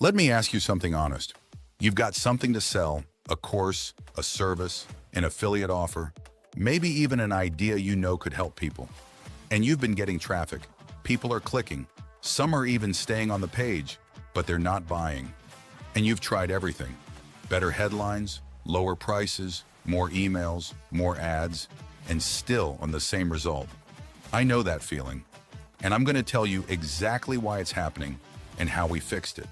Let me ask you something honest. You've got something to sell, a course, a service, an affiliate offer, maybe even an idea you know could help people. And you've been getting traffic. People are clicking. Some are even staying on the page, but they're not buying. And you've tried everything. Better headlines, lower prices, more emails, more ads, and still on the same result. I know that feeling, and I'm going to tell you exactly why it's happening and how we fixed it.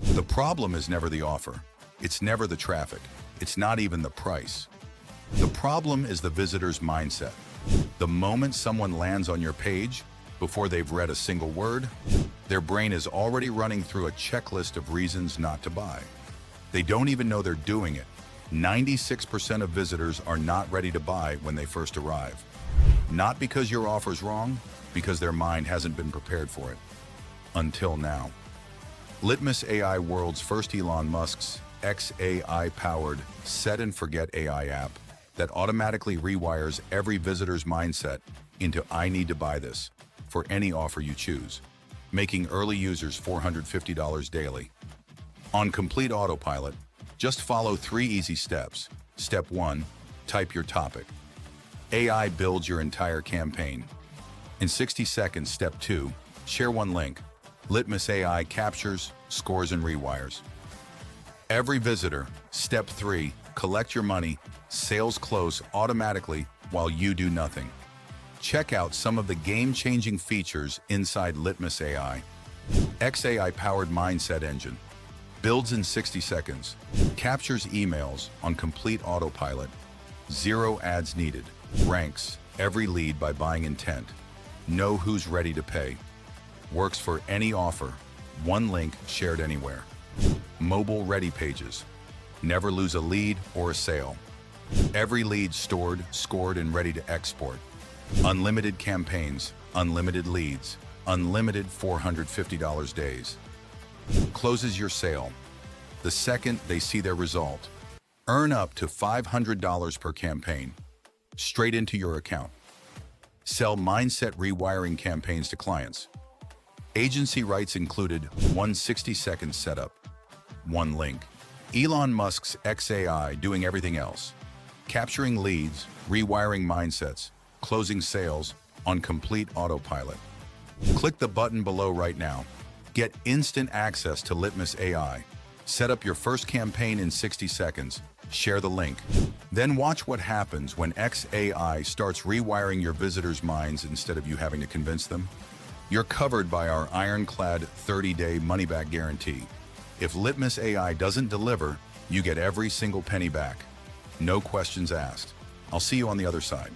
The problem is never the offer. It's never the traffic. It's not even the price. The problem is the visitor's mindset. The moment someone lands on your page, before they've read a single word, their brain is already running through a checklist of reasons not to buy. They don't even know they're doing it. 96% of visitors are not ready to buy when they first arrive. Not because your offer's wrong, because their mind hasn't been prepared for it. Until now. Litmus AI, world's first Elon Musk's xAI-powered set and forget AI app that automatically rewires every visitor's mindset into "I need to buy this" for any offer you choose, making early users $450 daily. On complete autopilot, just follow 3 easy steps. Step 1, type your topic. AI builds your entire campaign. In 60 seconds, step 2, share one link. Litmus AI captures, scores, and rewires every visitor. Step 3, collect your money. Sales close automatically while you do nothing. Check out some of the game-changing features inside Litmus AI. xAI-powered mindset engine. Builds in 60 seconds. Captures emails on complete autopilot. 0 ads needed. Ranks every lead by buying intent. Know who's ready to pay. Works for any offer. One link shared anywhere. Mobile-ready pages. Never lose a lead or a sale. Every lead stored, scored, and ready to export. Unlimited campaigns, unlimited leads, unlimited $450 days. Closes your sale the second they see their result. Earn up to $500 per campaign, straight into your account. Sell mindset rewiring campaigns to clients. Agency rights included. 1 60-second setup. 1 link. Elon Musk's xAI doing everything else. Capturing leads, rewiring mindsets, closing sales on complete autopilot. Click the button below right now. Get instant access to Litmus AI. Set up your first campaign in 60 seconds. Share the link. Then watch what happens when xAI starts rewiring your visitors' minds instead of you having to convince them. You're covered by our ironclad 30-day money-back guarantee. If Litmus AI doesn't deliver, you get every single penny back. No questions asked. I'll see you on the other side.